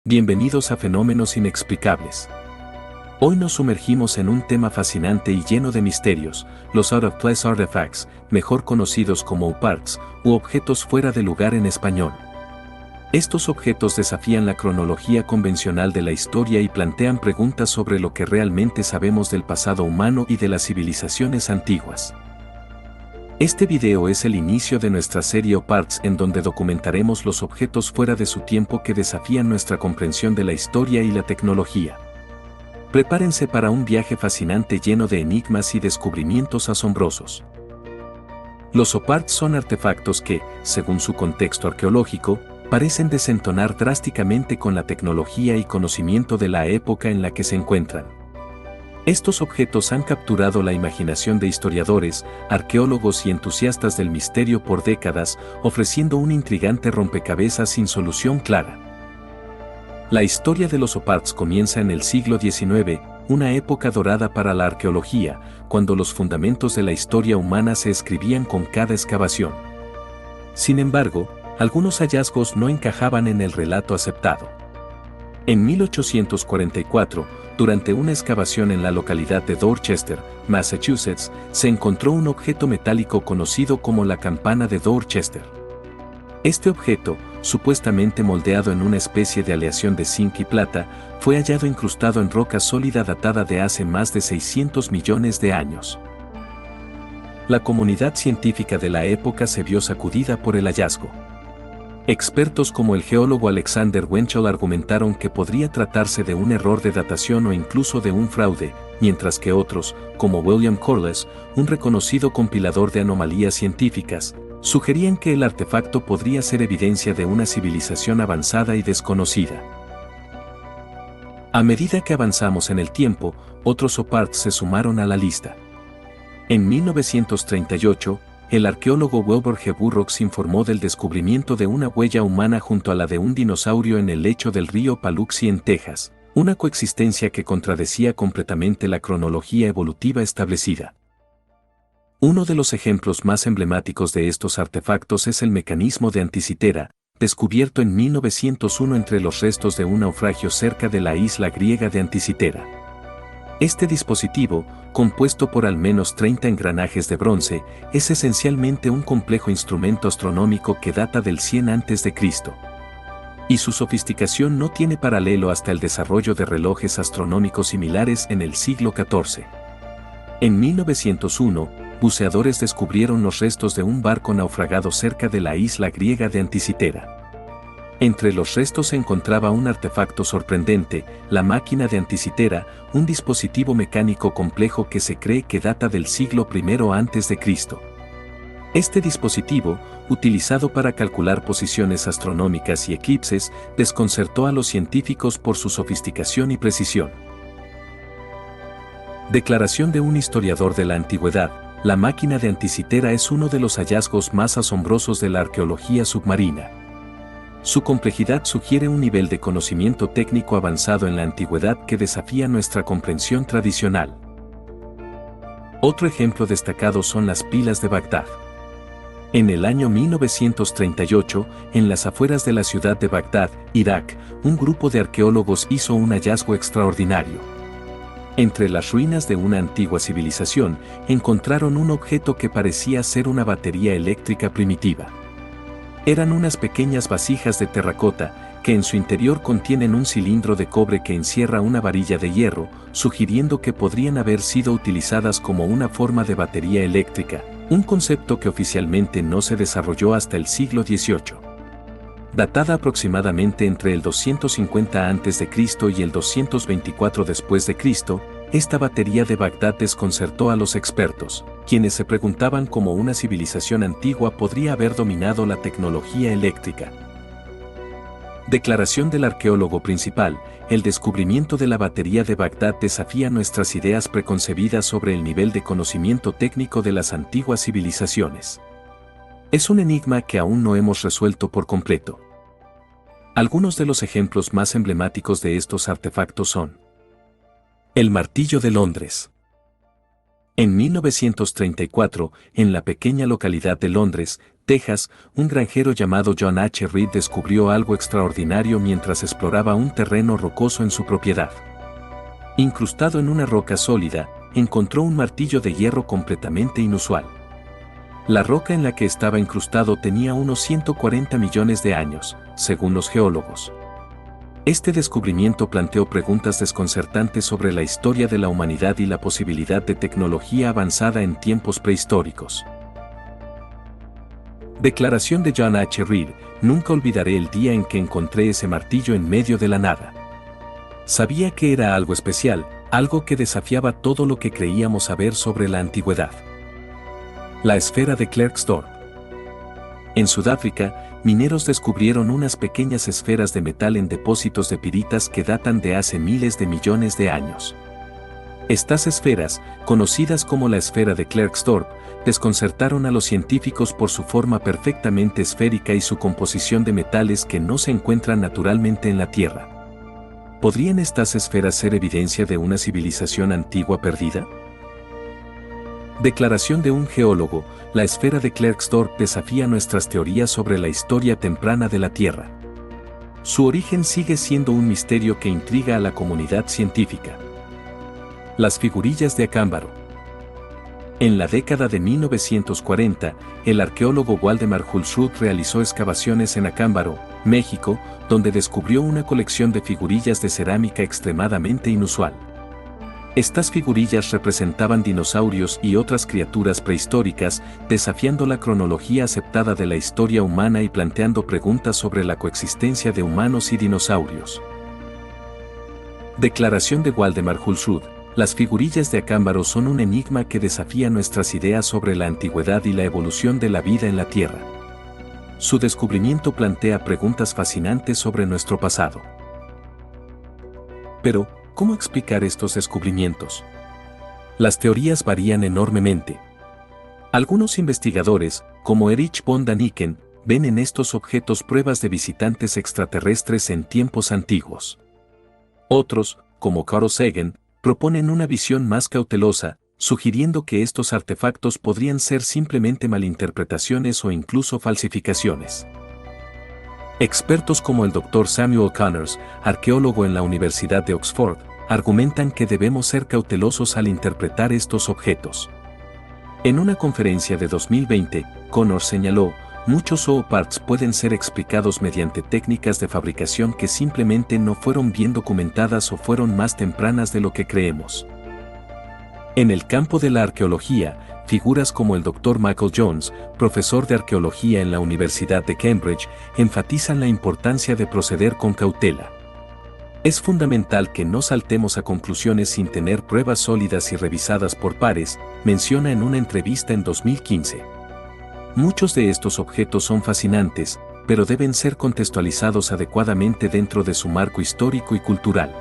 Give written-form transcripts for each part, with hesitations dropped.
Bienvenidos a Fenómenos Inexplicables. Hoy nos sumergimos en un tema fascinante y lleno de misterios, los Out of Place Artifacts, mejor conocidos como UPARTs, u objetos fuera de lugar en español. Estos objetos desafían la cronología convencional de la historia y plantean preguntas sobre lo que realmente sabemos del pasado humano y de las civilizaciones antiguas. Este video es el inicio de nuestra serie UPARTs, en donde documentaremos los objetos fuera de su tiempo que desafían nuestra comprensión de la historia y la tecnología. Prepárense para un viaje fascinante lleno de enigmas y descubrimientos asombrosos. Los UPARTs son artefactos que, según su contexto arqueológico, parecen desentonar drásticamente con la tecnología y conocimiento de la época en la que se encuentran. Estos objetos han capturado la imaginación de historiadores, arqueólogos y entusiastas del misterio por décadas, ofreciendo un intrigante rompecabezas sin solución clara. La historia de los UPARTs comienza en el siglo XIX, una época dorada para la arqueología, cuando los fundamentos de la historia humana se escribían con cada excavación. Sin embargo, algunos hallazgos no encajaban en el relato aceptado. En 1844, durante una excavación en la localidad de Dorchester, Massachusetts, se encontró un objeto metálico conocido como la campana de Dorchester. Este objeto, supuestamente moldeado en una especie de aleación de zinc y plata, fue hallado incrustado en roca sólida datada de hace más de 600 millones de años. La comunidad científica de la época se vio sacudida por el hallazgo. Expertos como el geólogo Alexander Winchell argumentaron que podría tratarse de un error de datación o incluso de un fraude, mientras que otros, como William Corliss, un reconocido compilador de anomalías científicas, sugerían que el artefacto podría ser evidencia de una civilización avanzada y desconocida. A medida que avanzamos en el tiempo, otros UPARTs se sumaron a la lista. En 1938, el arqueólogo Wilbur G. Burroughs informó del descubrimiento de una huella humana junto a la de un dinosaurio en el lecho del río Paluxy en Texas, una coexistencia que contradecía completamente la cronología evolutiva establecida. Uno de los ejemplos más emblemáticos de estos artefactos es el mecanismo de Anticitera, descubierto en 1901 entre los restos de un naufragio cerca de la isla griega de Anticitera. Este dispositivo, compuesto por al menos 30 engranajes de bronce, es esencialmente un complejo instrumento astronómico que data del 100 a.C. Y su sofisticación no tiene paralelo hasta el desarrollo de relojes astronómicos similares en el siglo XIV. En 1901, buceadores descubrieron los restos de un barco naufragado cerca de la isla griega de Anticitera. Entre los restos se encontraba un artefacto sorprendente, la máquina de Anticitera, un dispositivo mecánico complejo que se cree que data del siglo I a.C. Este dispositivo, utilizado para calcular posiciones astronómicas y eclipses, desconcertó a los científicos por su sofisticación y precisión. Declaración de un historiador de la antigüedad: la máquina de Anticitera es uno de los hallazgos más asombrosos de la arqueología submarina. Su complejidad sugiere un nivel de conocimiento técnico avanzado en la antigüedad que desafía nuestra comprensión tradicional. Otro ejemplo destacado son las pilas de Bagdad. En el año 1938, en las afueras de la ciudad de Bagdad, Irak, un grupo de arqueólogos hizo un hallazgo extraordinario. Entre las ruinas de una antigua civilización, encontraron un objeto que parecía ser una batería eléctrica primitiva. Eran unas pequeñas vasijas de terracota, que en su interior contienen un cilindro de cobre que encierra una varilla de hierro, sugiriendo que podrían haber sido utilizadas como una forma de batería eléctrica, un concepto que oficialmente no se desarrolló hasta el siglo XVIII. Datada aproximadamente entre el 250 a.C. y el 224 después de Cristo, esta batería de Bagdad desconcertó a los expertos, quienes se preguntaban cómo una civilización antigua podría haber dominado la tecnología eléctrica. Declaración del arqueólogo principal: el descubrimiento de la batería de Bagdad desafía nuestras ideas preconcebidas sobre el nivel de conocimiento técnico de las antiguas civilizaciones. Es un enigma que aún no hemos resuelto por completo. Algunos de los ejemplos más emblemáticos de estos artefactos son: el martillo de Londres. En 1934, en la pequeña localidad de Londres, Texas, un granjero llamado John H. Reed descubrió algo extraordinario mientras exploraba un terreno rocoso en su propiedad. Incrustado en una roca sólida, encontró un martillo de hierro completamente inusual. La roca en la que estaba incrustado tenía unos 140 millones de años, según los geólogos. Este descubrimiento planteó preguntas desconcertantes sobre la historia de la humanidad y la posibilidad de tecnología avanzada en tiempos prehistóricos. Declaración de John H. Reed: nunca olvidaré el día en que encontré ese martillo en medio de la nada. Sabía que era algo especial, algo que desafiaba todo lo que creíamos saber sobre la antigüedad. La esfera de Klerksdorp. En Sudáfrica, mineros descubrieron unas pequeñas esferas de metal en depósitos de piritas que datan de hace miles de millones de años. Estas esferas, conocidas como la esfera de Klerksdorp, desconcertaron a los científicos por su forma perfectamente esférica y su composición de metales que no se encuentran naturalmente en la Tierra. ¿Podrían estas esferas ser evidencia de una civilización antigua perdida? Declaración de un geólogo: la esfera de Klerksdorp desafía nuestras teorías sobre la historia temprana de la Tierra. Su origen sigue siendo un misterio que intriga a la comunidad científica. Las figurillas de Acámbaro. En la década de 1940, el arqueólogo Waldemar Hulsrud realizó excavaciones en Acámbaro, México, donde descubrió una colección de figurillas de cerámica extremadamente inusual. Estas figurillas representaban dinosaurios y otras criaturas prehistóricas, desafiando la cronología aceptada de la historia humana y planteando preguntas sobre la coexistencia de humanos y dinosaurios. Declaración de Waldemar Hulsrud: las figurillas de Acámbaro son un enigma que desafía nuestras ideas sobre la antigüedad y la evolución de la vida en la Tierra. Su descubrimiento plantea preguntas fascinantes sobre nuestro pasado. Pero, ¿cómo explicar estos descubrimientos? Las teorías varían enormemente. Algunos investigadores, como Erich von Daniken, ven en estos objetos pruebas de visitantes extraterrestres en tiempos antiguos. Otros, como Carl Sagan, proponen una visión más cautelosa, sugiriendo que estos artefactos podrían ser simplemente malinterpretaciones o incluso falsificaciones. Expertos como el Dr. Samuel Connors, arqueólogo en la Universidad de Oxford, argumentan que debemos ser cautelosos al interpretar estos objetos. En una conferencia de 2020, Connors señaló: muchos zooparts pueden ser explicados mediante técnicas de fabricación que simplemente no fueron bien documentadas o fueron más tempranas de lo que creemos. En el campo de la arqueología, figuras como el Dr. Michael Jones, profesor de arqueología en la Universidad de Cambridge, enfatizan la importancia de proceder con cautela. Es fundamental que no saltemos a conclusiones sin tener pruebas sólidas y revisadas por pares, menciona en una entrevista en 2015. Muchos de estos objetos son fascinantes, pero deben ser contextualizados adecuadamente dentro de su marco histórico y cultural.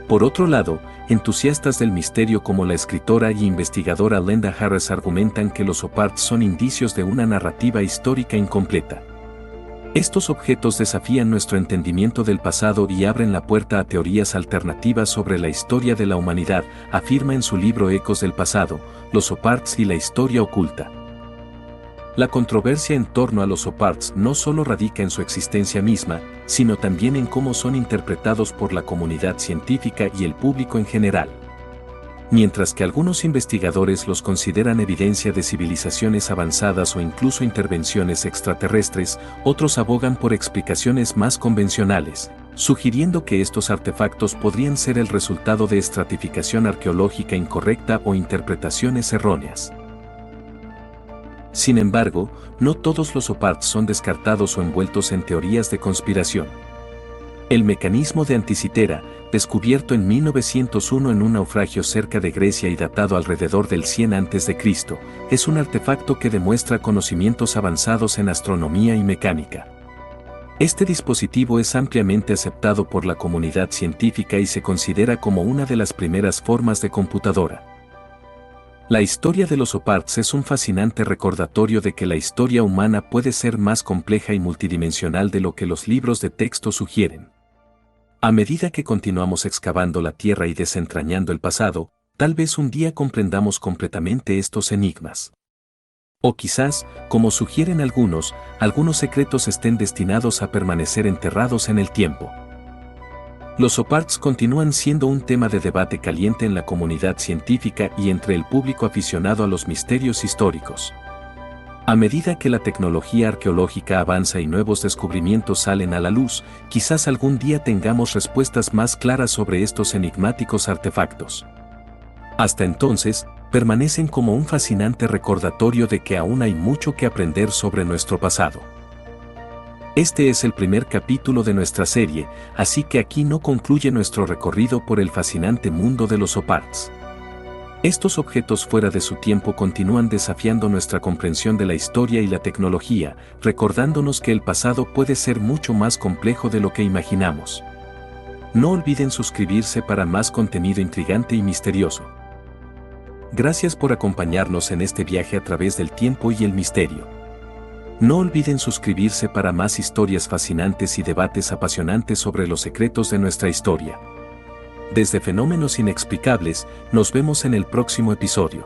Por otro lado, entusiastas del misterio como la escritora y investigadora Lenda Harris argumentan que los zooparts son indicios de una narrativa histórica incompleta. Estos objetos desafían nuestro entendimiento del pasado y abren la puerta a teorías alternativas sobre la historia de la humanidad, afirma en su libro Ecos del pasado, los zooparts y la historia oculta. La controversia en torno a los zooparts no solo radica en su existencia misma, sino también en cómo son interpretados por la comunidad científica y el público en general. Mientras que algunos investigadores los consideran evidencia de civilizaciones avanzadas o incluso intervenciones extraterrestres, otros abogan por explicaciones más convencionales, sugiriendo que estos artefactos podrían ser el resultado de estratificación arqueológica incorrecta o interpretaciones erróneas. Sin embargo, no todos los zooparts son descartados o envueltos en teorías de conspiración. El mecanismo de Anticitera, descubierto en 1901 en un naufragio cerca de Grecia y datado alrededor del 100 a.C., es un artefacto que demuestra conocimientos avanzados en astronomía y mecánica. Este dispositivo es ampliamente aceptado por la comunidad científica y se considera como una de las primeras formas de computadora. La historia de los zooparts es un fascinante recordatorio de que la historia humana puede ser más compleja y multidimensional de lo que los libros de texto sugieren. A medida que continuamos excavando la Tierra y desentrañando el pasado, Tal vez un día comprendamos completamente estos enigmas. O quizás, como sugieren algunos secretos estén destinados a permanecer enterrados en el tiempo. Los OPARTs continúan siendo un tema de debate caliente en la comunidad científica y entre el público aficionado a los misterios históricos. A medida que la tecnología arqueológica avanza y nuevos descubrimientos salen a la luz, quizás algún día tengamos respuestas más claras sobre estos enigmáticos artefactos. Hasta entonces, permanecen como un fascinante recordatorio de que aún hay mucho que aprender sobre nuestro pasado. Este es el primer capítulo de nuestra serie, así que aquí no concluye nuestro recorrido por el fascinante mundo de los OPARTs. Estos objetos fuera de su tiempo continúan desafiando nuestra comprensión de la historia y la tecnología, recordándonos que el pasado puede ser mucho más complejo de lo que imaginamos. No olviden suscribirse para más contenido intrigante y misterioso. Gracias por acompañarnos en este viaje a través del tiempo y el misterio. No olviden suscribirse para más historias fascinantes y debates apasionantes sobre los secretos de nuestra historia. Desde Fenómenos Inexplicables, nos vemos en el próximo episodio.